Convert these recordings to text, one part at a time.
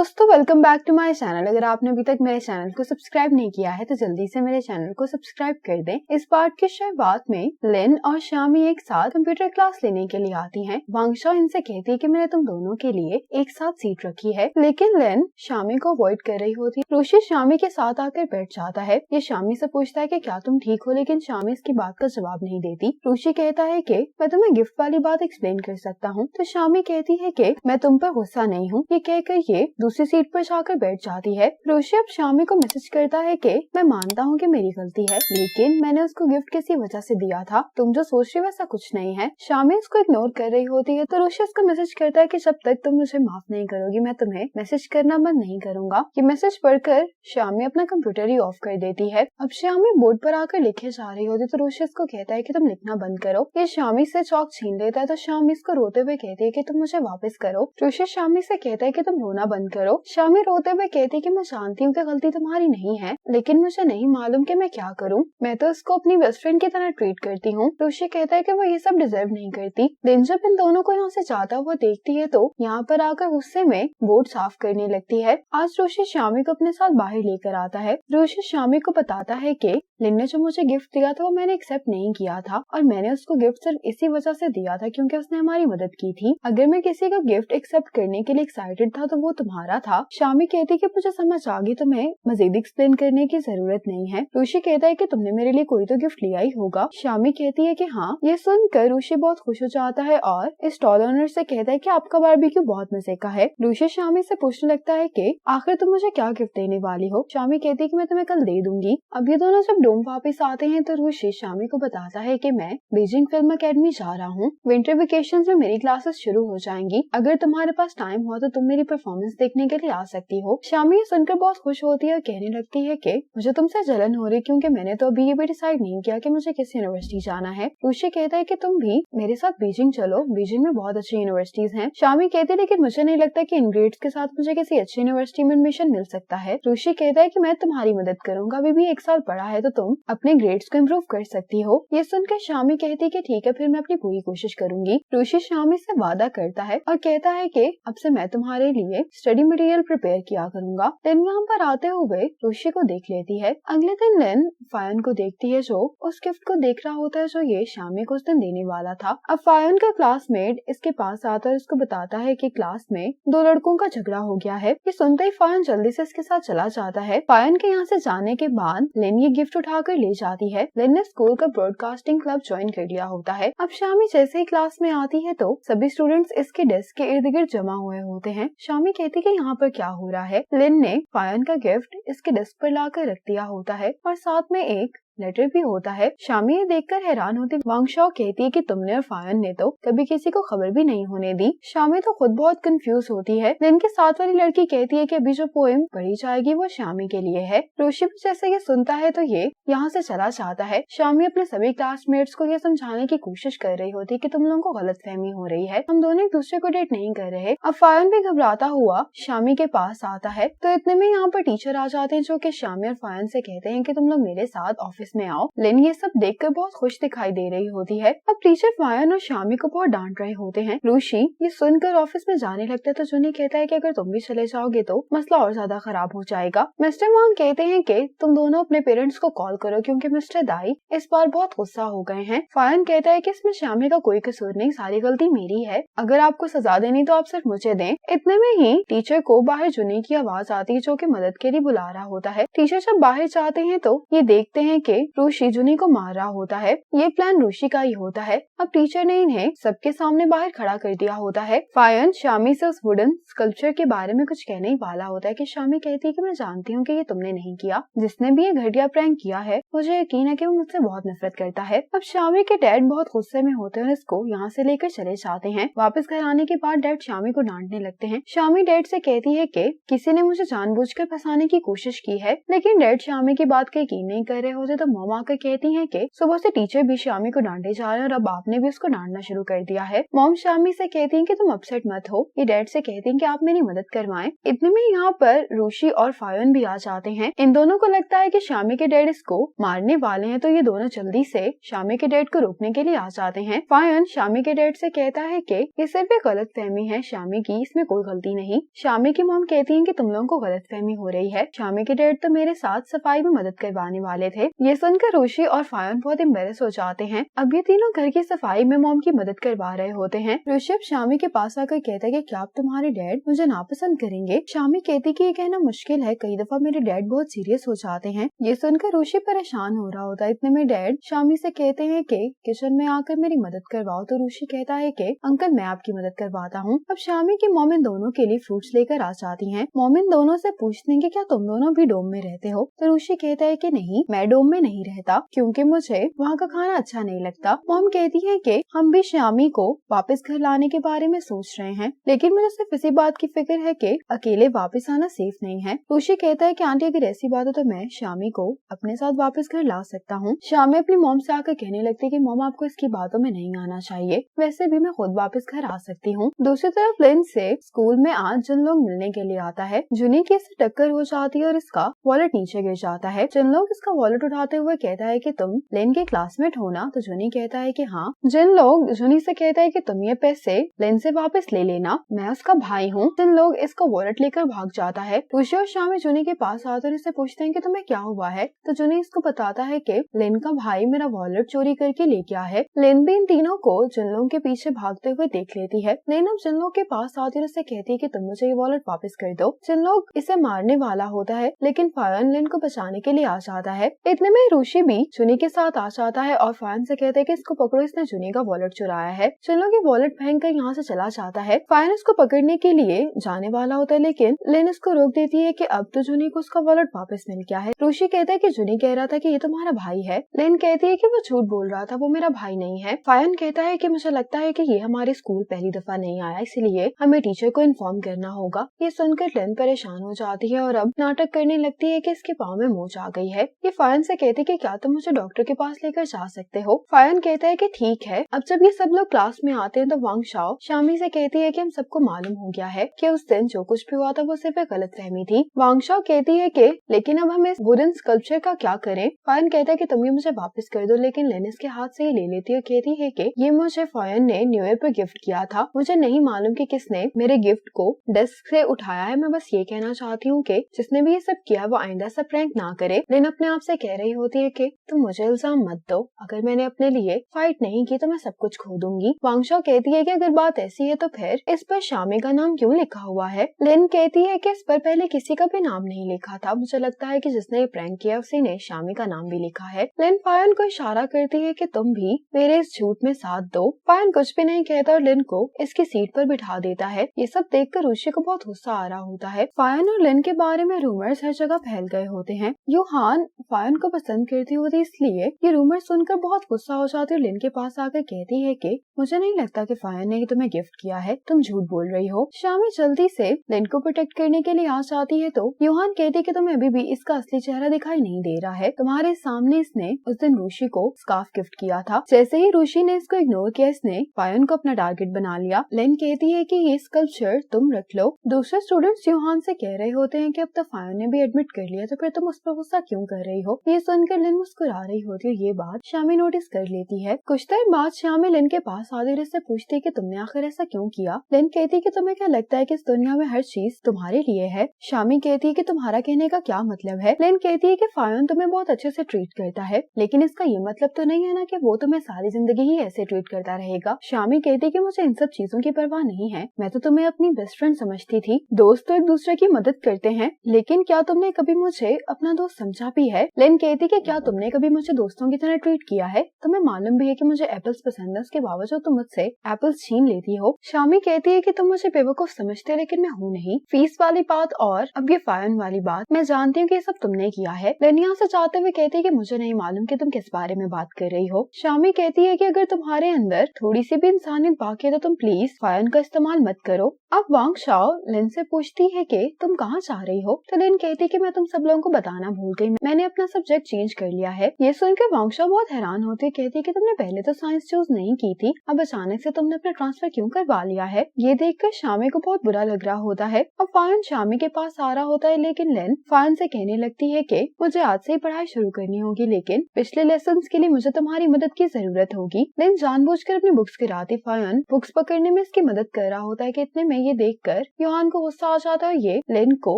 दोस्तों welcome back to my channel. अगर आपने अभी तक मेरे चैनल को सब्सक्राइब नहीं किया है तो जल्दी से मेरे चैनल को सब्सक्राइब कर दें। इस पार्ट की शुरुआत में लिन और शामी एक साथ कंप्यूटर क्लास लेने के लिए आती हैं। वांगशा इनसे कहती है कि मैंने तुम दोनों के लिए एक साथ सीट रखी है, लेकिन लिन शामी को अवॉइड कर रही होती है। रुशी शामी के साथ आकर बैठ जाता है। ये शामी से पूछता है कि क्या तुम ठीक हो, लेकिन शामी इसकी बात का जवाब नहीं देती। रुशी कहता है कि मैं तुम्हें गिफ्ट वाली बात एक्सप्लेन कर सकता हूँ, तो शामी कहती है कि मैं तुम पर गुस्सा नहीं हूँ। ये कहकर ये दूसरी सीट पर जाकर बैठ जाती है। रुशी अब शामी को मैसेज करता है कि मैं मानता हूँ कि मेरी गलती है, लेकिन मैंने उसको गिफ्ट किसी वजह से दिया था। तुम जो सोच रही हो वैसा कुछ नहीं है। शामी उसको इग्नोर कर रही होती है, तो रुशी उसको मैसेज करता है कि जब तक तुम मुझे माफ नहीं करोगी मैं तुम्हें मैसेज करना बंद नहीं करूंगा। ये मैसेज पढ़कर शामी अपना कंप्यूटर ही ऑफ कर देती है। अब शामी बोर्ड पर आकर लिखे जा रही होती है, तो रुशी उसको कहता है कि तुम लिखना बंद करो। ये शामी से चौक छीन लेता है, तो शामी इसको रोते हुए कहती है कि तुम मुझे वापस करो। रुशी शामी से कहता है कि तुम रोना बंद करो। शामी रोते हुए कहती है कि मैं जानती हूँ कि गलती तुम्हारी नहीं है, लेकिन मुझे नहीं मालूम कि मैं क्या करूँ। मैं तो उसको अपनी बेस्ट फ्रेंड की तरह ट्रीट करती हूँ। रुशी कहता है कि वो ये सब डिजर्व नहीं करती। लिन जब इन दोनों को यहाँ से जाता हुआ देखती है तो यहाँ पर आकर गुस्से में बोर्ड साफ करने लगती है। आज रुशी शामी को अपने साथ बाहर लेकर आता है। रुशी शामी को बताता है कि लिन ने जो मुझे गिफ्ट दिया था वो मैंने एक्सेप्ट नहीं किया था, और मैंने उसको गिफ्ट सिर्फ इसी वजह से दिया था क्योंकि उसने हमारी मदद की थी। अगर मैं किसी का गिफ्ट एक्सेप्ट करने के लिए एक्साइटेड था तो वो तुम्हारा था। शामी कहती कि मुझे समझ आ गई, तुम्हें मजीद एक्सप्लेन करने की जरूरत नहीं है। रुशी कहता है कि तुमने मेरे लिए कोई तो गिफ्ट लिया ही होगा। शामी कहती है कि हाँ। ये सुनकर रुशी बहुत खुश हो जाता है और इस स्टॉल ओनर से कहता है कि आपका बारबेक्यू बहुत मजे का है। रुशी शामी से पूछने लगता है कि आखिर तुम मुझे क्या गिफ्ट देने वाली हो। शामी कहती है कि मैं तुम्हें कल दे दूंगी। अब ये दोनों जब डोम वापस आते हैं तो रुशी शामी को बताता है कि मैं बीजिंग फिल्म अकेडमी जा रहा हूँ। विंटर वेकेशन में मेरी क्लासेस शुरू हो जाएंगी। अगर तुम्हारे पास टाइम हो तो तुम मेरी परफॉर्मेंस देखने के लिए आ सकती हो। शामी सुनकर बहुत खुश होती है और कहने लगती है कि मुझे तुमसे जलन हो रही क्योंकि मैंने तो अभी ये भी डिसाइड नहीं किया कि मुझे किस यूनिवर्सिटी जाना है। रुशी कहता है कि तुम भी मेरे साथ बीजिंग चलो, बीजिंग में बहुत अच्छी यूनिवर्सिटीज हैं। शामी कहती है लेकिन मुझे नहीं लगता कि इन ग्रेड्स के साथ मुझे किसी अच्छी यूनिवर्सिटी में एडमिशन मिल सकता है। रुशी कहता है कि मैं तुम्हारी मदद करूंगा, अभी भी 1 साल पड़ा है तो तुम अपने ग्रेड्स को इम्प्रूव कर सकती हो। ये सुनकर शामी कहती है कि ठीक है, फिर मैं अपनी पूरी कोशिश करूंगी। रुशी शामी से वादा करता है और कहता है कि अब से मैं तुम्हारे लिए स्टडी मटेरियल प्रिपेयर किया करूंगा। लिन यहाँ पर आते हुए रुशी को देख लेती है। अगले दिन लिन फायन को देखती है जो उस गिफ्ट को देख रहा होता है जो ये शामी को उस दिन देने वाला था। अब फायन का क्लासमेट इसके पास आता है, इसको बताता है कि क्लास में 2 लड़कों का झगड़ा हो गया है। ये सुनते ही फायन जल्दी से इसके साथ चला जाता है। फायन के यहाँ से जाने के बाद लिन ये गिफ्ट उठाकर ले जाती है। लिन ने स्कूल का ब्रॉडकास्टिंग क्लब ज्वाइन कर लिया होता है। अब शामी जैसे ही क्लास में आती है तो सभी स्टूडेंट्स इसके डेस्क के इर्द गिर्द जमा हुए होते हैं। शामी कहती कि यहाँ पर क्या हो रहा है। लिन ने फायन का गिफ्ट इसके डेस्क पर लाकर रख दिया होता है और साथ में एक लेटर भी होता है। शामी ये देखकर हैरान होती। वांगशा कहती है कि तुमने और फायन ने तो कभी किसी को खबर भी नहीं होने दी। शामी तो खुद बहुत कंफ्यूज होती है। लिन के साथ वाली लड़की कहती है कि अभी जो पोएम पढ़ी जाएगी वो शामी के लिए है। रुशी भी जैसे ये सुनता है तो ये यहाँ से चला जाता है। शामी अपने सभी क्लासमेट्स को ये समझाने की कोशिश कर रही होती है कि तुम लोगों को गलतफहमी हो रही है, हम दोनों एक दूसरे को डेट नहीं कर रहे। अब फायन भी घबराता हुआ शामी के पास आता है, तो इतने में यहाँ पर टीचर आ जाते हैं जो कि शामी और फायन से कहते हैं कि तुम लोग मेरे साथ ऑफिस में आओ। लिन ये सब देखकर बहुत खुश दिखाई दे रही होती है। अब टीचर फायन और शामी को बहुत डांट रहे होते हैं। रुशी ये सुनकर ऑफिस में जाने लगता है, तो जुनी कहता है कि अगर तुम भी चले जाओगे तो मसला और ज्यादा खराब हो जाएगा। मिस्टर वांग कहते हैं कि तुम दोनों अपने पेरेंट्स को कॉल करो क्योंकि मिस्टर दाई इस बार बहुत गुस्सा हो गए हैं। फायन कहता है कि इसमें शामी का कोई कसूर नहीं, सारी गलती मेरी है। अगर आपको सजा देनी तो आप सिर्फ मुझे दें। इतने में ही टीचर को बाहर जुनी की आवाज आती है जो कि मदद के लिए बुला रहा होता है। टीचर जब बाहर जाते हैं तो ये देखते हैं कि रुशी जुनी को मार रहा होता है। ये प्लान रुशी का ही होता है। अब टीचर ने इन्हें सबके सामने बाहर खड़ा कर दिया होता है। फायन शामी से उस वुडन स्कल्पचर के बारे में कुछ कहने ही वाला होता है कि शामी कहती है कि मैं जानती हूँ कि ये तुमने नहीं किया। जिसने भी ये घटिया प्रैंक किया है मुझे यकीन है कि वो मुझसे बहुत नफरत करता है। अब शामी के डैड बहुत गुस्से में होते हैं और इसको यहाँ से लेकर चले जाते हैं। वापस घर आने के बाद डैड शामी को डांटने लगते हैं। शामी डैड से कहती है कि किसी ने मुझे जानबूझकर फंसाने की कोशिश की है, लेकिन डैड शामी की बात का यकीन नहीं कर रहे होते। तो तो मॉम आकर कहती है कि सुबह से टीचर भी शामी को डांटे जा रहे हैं और अब आपने भी उसको डांटना शुरू कर दिया है। मॉम शामी से कहती है कि तुम अपसेट मत हो। ये डैड से कहती है कि आप मेरी मदद करवाएं। इतने में यहाँ पर रूशी और फायन भी आ जाते हैं। इन दोनों को लगता है कि शामी के डैड इसको मारने वाले हैं, तो ये दोनों जल्दी से शामी के डैड को रोकने के लिए आ जाते हैं। फायन शामी के डैड से कहता है कि ये सिर्फ एक गलतफहमी है शामी की, इसमें कोई गलती नहीं। शामी की मॉम कहती है कि तुम लोगों को गलतफहमी हो रही है, शामी के डैड तो मेरे साथ सफाई में मदद करवाने वाले थे। ये सुनकर रूशी और फायन बहुत एम्बेरस हो जाते हैं। अब ये तीनों घर की सफाई में मॉम की मदद करवा रहे होते हैं। रूशी अब शामी के पास आकर कहता है कि क्या आप तुम्हारे डैड मुझे नापसंद करेंगे। शामी कहती कि ये कहना मुश्किल है, कई दफा मेरे डैड बहुत सीरियस हो जाते हैं। ये सुनकर रूशी परेशान हो रहा होता है। इतने में डैड शामी से कहते हैं कि किचन में आकर मेरी मदद करवाओ, तो रूशी कहता है कि अंकल मैं आपकी मदद करवाता हूँ। अब शामी की मॉम इन दोनों के लिए फ्रूट्स लेकर आ जाती हैं। मॉम इन दोनों से पूछते हैं कि क्या तुम दोनों भी डोम में रहते हो, तो रूशी कहता है कि नहीं, मैं डोम में नहीं रहता क्योंकि मुझे वहाँ का खाना अच्छा नहीं लगता। मॉम कहती है कि हम भी शामी को वापस घर लाने के बारे में सोच रहे हैं, लेकिन मुझे सिर्फ इसी बात की फिक्र है कि अकेले वापस आना सेफ नहीं है। रूशी कहता है कि आंटी अगर ऐसी बात है तो मैं शामी को अपने साथ वापस घर ला सकता हूँ। शामी अपनी मॉम से आकर कहने लगती है कि मॉम आपको इसकी बातों में नहीं आना चाहिए, वैसे भी मैं खुद वापस घर आ सकती हूँ। दूसरी तरफ लिन से स्कूल में आज जिन लोग मिलने के लिए आता है, जुनी की इससे टक्कर हो जाती है और इसका वॉलेट नीचे गिर जाता है। जिन लोग इसका वॉलेट उठाते हुए कहता है कि तुम लिन के क्लासमेट हो ना, तो जुनी कहता है कि हाँ। जिन लोग जुनी से कहता है कि तुम ये पैसे लिन से वापस ले लेना, मैं उसका भाई हूँ। जिन लोग इसका वॉलेट लेकर भाग जाता है। रूशी और शामी जुनी के पास आते और इससे पूछते हैं कि तुम्हें क्या हुआ है, तो जुनी इसको बताता है कि लिन का भाई मेरा वॉलेट चोरी करके ले गया है। लिन भी इन तीनों को जिन लोगों के पीछे भागते हुए देख लेती है। लिन अब जिन लोग के पास आती है उससे कहती है कि तुम मुझे ये वॉलेट वापस कर दो। जिन लोग इसे मारने वाला होता है, लेकिन फायन लिन को बचाने के लिए आ जाता है। इतने में रूशी भी जुनी के साथ आ जाता है और फायन से कहते हैं कि इसको पकड़ो, इसने जुनी का वॉलेट चुराया है। जिन लोग ये वॉलेट फेंक कर यहाँ से चला जाता है। फायन उसको पकड़ने के लिए जाने वाला होता है, लेकिन लिन इसको रोक देती है कि अब तो जुनी को उसका वॉलेट वापस मिल गया है। रूशी कहता है कि जुनी कह रहा था कि ये तुम्हारा भाई है। लिन कहती है कि वो झूठ बोल रहा था, वो मेरा भाई नहीं है। फायन कहता है कि मुझे लगता है कि ये हमारे स्कूल पहली दफा नहीं आया, इसलिए हमें टीचर को इन्फॉर्म करना होगा। ये सुनकर लिन परेशान हो जाती है और अब नाटक करने लगती है कि इसके पाँव में मोच आ गई है। ये फायन से कहती है कि क्या तुम मुझे डॉक्टर के पास लेकर जा सकते हो। फायन कहता है कि ठीक है। अब जब ये सब लोग क्लास में आते हैं तो वांग शाओ शामी से कहती है कि हम सबको मालूम हो गया है कि उस दिन जो कुछ भी हुआ था वो सिर्फ एक गलतफहमी थी। वांग शाओ कहती है कि लेकिन अब हम इस वुडन स्कल्पचर का क्या करें। फायन कहता है कि तुम ये मुझे वापस कर दो, लेकिन लिन इसके हाथ से ही ले लेती है और कहती है कि ये मुझे फायन ने न्यू ईयर पर गिफ्ट किया था। मुझे नहीं मालूम कि किसने मेरे गिफ्ट को डेस्क से उठाया है। मैं बस ये कहना चाहती हूँ कि जिसने भी ये सब किया वो आइंदा सब प्रैंक ना करे। लिन अपने आप से कह रही होती है कि तुम मुझे इल्जाम मत दो, अगर मैंने अपने लिए फाइट नहीं की तो मैं सब कुछ खो दूंगी। वांग शाओ कहती है कि अगर बात ऐसी है तो फिर इस पर शामी का नाम क्यों लिखा हुआ है। लिन कहती है कि इस पर पहले किसी का भी नाम नहीं लिखा था, मुझे लगता है कि जिसने ये प्रैंक किया उसी ने शामी का नाम भी लिखा है। लिन फायन को इशारा करती है कि तुम भी मेरे इस झूठ में साथ दो। फायन कुछ भी नहीं कहता और लिन को इसकी सीट पर बिठा देता है। ये सब देखकर रूशी को बहुत गुस्सा आ रहा होता है। फायन और लिन के बारे में रूमर्स हर जगह फैल गए होते हैं। यूहान फायन को पसंद करती होती, इसलिए ये रूमर सुनकर बहुत गुस्सा हो जाती है और लिन के पास आकर कहती है कि मुझे नहीं लगता कि फायन ने तुम्हें गिफ्ट किया है, तुम झूठ बोल रही हो। शामी जल्दी से लिन को प्रोटेक्ट करने के लिए आ जाती है तो यूहान कहती है कि तुम्हें अभी भी इसका असली चेहरा दिखाई नहीं दे रहा है, तुम्हारे सामने इसने उस दिन रूशी को स्कार्फ गिफ्ट किया था। जैसे ही रूशी ने इसको इग्नोर किया, इसने फायन को अपना टारगेट बना लिया। लिन कहती है कि ये स्कल्पचर तुम रख लो। दूसरे स्टूडेंट्स यूहान से कह रहे होते हैं कि अब तो फायन ने भी एडमिट कर लिया, तो फिर तुम उस पर गुस्सा क्यों कर रही हो। ये सुनकर लिन मुस्कुरा रही होती है। ये बात शामी नोटिस कर लेती है। कुछ देर बाद शामी लिन के पास आती है, इससे पूछती है कि तुमने आखिर ऐसा क्यों किया। लिन कहती है कि तुम्हें क्या लगता है कि इस दुनिया में हर चीज तुम्हारे लिए है। शामी कहती है कि तुम्हारा कहने का क्या मतलब है। लिन कहती है कि फायन तुम्हें बहुत अच्छे से ट्रीट करता है, लेकिन इसका ये मतलब तो नहीं है ना कि वो तुम्हें सारी जिंदगी ही ऐसे ट्रीट करता रहेगा। शामी कहती है कि मुझे इन सब चीजों की परवाह नहीं है, मैं तो तुम्हें अपनी बेस्ट फ्रेंड समझती थी। दोस्त तो एक दूसरे की मदद करते हैं, लेकिन क्या तुमने कभी मुझे अपना दोस्त समझा भी है। लिन कहती कि क्या तुमने कभी मुझे दोस्तों की तरह ट्रीट किया है। तुम्हें मालूम भी है कि मुझे एप्पल्स पसंद है, उसके बावजूद तुम मुझसे एप्पल्स छीन लेती हो। शामी कहती है कि तुम मुझे बेवकूफ समझते हो, लेकिन मैं हूँ नहीं। फीस वाली बात और अब ये फायन वाली बात, मैं जानती हूँ कि ये सब तुमने किया है। लिन यहाँ से जाते हुए कहती है कि मुझे नहीं मालूम कि तुम किस बारे में बात कर रही हो। शामी कहती है कि अगर तुम्हारे अंदर थोड़ी सी भी इंसानियत बाकी है तो तुम प्लीज फायन का इस्तेमाल मत करो। अब वांग शाओ लिन से पूछती है कि तुम कहाँ जा रही हो, तो लिन कहती है कि मैं तुम सब लोगों को बताना भूल गई, मैंने अपना सब्जेक्ट चेंज कर लिया है। ये सुनकर वांगशा बहुत हैरान होती है, कहती है कि तुमने पहले तो साइंस चूज नहीं की थी, अब अचानक से तुमने अपना ट्रांसफर क्यों करवा लिया है। ये देखकर शामी को बहुत बुरा लग रहा होता है। अब फायन शामी के पास आ रहा होता है, लेकिन लेन फायन से कहने लगती है कि मुझे आज से ही पढ़ाई शुरू करनी होगी, लेकिन पिछले लेसन के लिए मुझे तुम्हारी मदद की जरूरत होगी। लेन जानबूझकर अपनी बुक्स गिराती फायन बुक्स पकड़ने में इसकी मदद कर रहा होता है कि इतने में ये देखकर योहान को गुस्सा आ जाता है। ये लेन को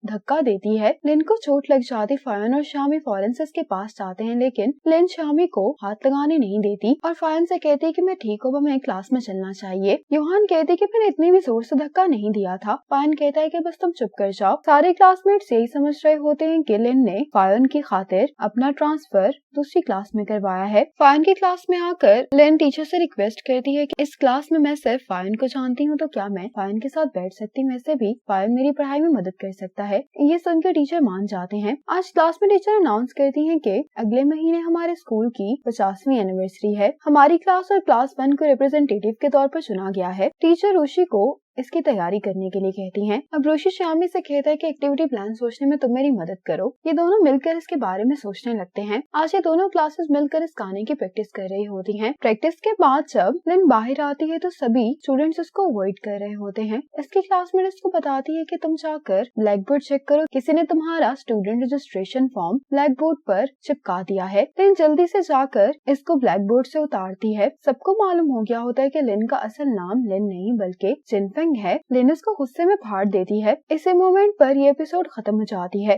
धक्का देती है, लेन को चोट लग जाती। फायन और शामी फौरन से इसके पास जाते हैं, लेकिन लेन शामी को हाथ लगाने नहीं देती और फायन से कहती है कि मैं ठीक हूँ, हमें क्लास में चलना चाहिए। योहान कहती है कि मैंने इतनी भी जोर से धक्का नहीं दिया था। फायन कहता है कि बस तुम चुप कर जाओ। सारे क्लासमेट्स यही समझ रहे होते हैं कि लेन ने फायन की खातिर अपना ट्रांसफर दूसरी क्लास में करवाया है। फायन की क्लास में आकर लेन टीचर से रिक्वेस्ट करती है कि इस क्लास में मैं सिर्फ फायन को जानती हूँ, तो क्या मैं फायन के साथ बैठ सकती हूँ, वैसे भी फायन मेरी पढ़ाई में मदद कर सकता है। ये सुनकर टीचर मान जाते हैं। आज क्लास में टीचर अनाउंस करती है कि अगले महीने हमारे स्कूल की 50वीं एनिवर्सरी है। हमारी क्लास और क्लास 1 को रिप्रेजेंटेटिव के तौर पर चुना गया है। टीचर ऋषि को इसकी तैयारी करने के लिए कहती हैं। अब ऋषि शामी से कहता है कि एक्टिविटी प्लान सोचने में तुम मेरी मदद करो। ये दोनों मिलकर इसके बारे में सोचने लगते हैं। आज ये दोनों क्लासेस मिलकर इस गाने की प्रैक्टिस कर रही होती हैं। प्रैक्टिस के बाद जब लिन बाहर आती है तो सभी स्टूडेंट्स इसको अवॉइड कर रहे होते हैं। इसकी क्लासमेट इसको बताती है कि तुम जाकर ब्लैक बोर्ड चेक करो, किसी ने तुम्हारा student registration form black board पर चिपका दिया है। लिन जल्दी से जाकर इसको ब्लैक बोर्ड से उतारती है। सबको मालूम हो गया होता है कि लिन का असल नाम लिन नहीं बल्कि जिनफेंग है। लिन इसको गुस्से में फाड़ देती है। इसी मोमेंट पर ये एपिसोड खत्म हो जाती है।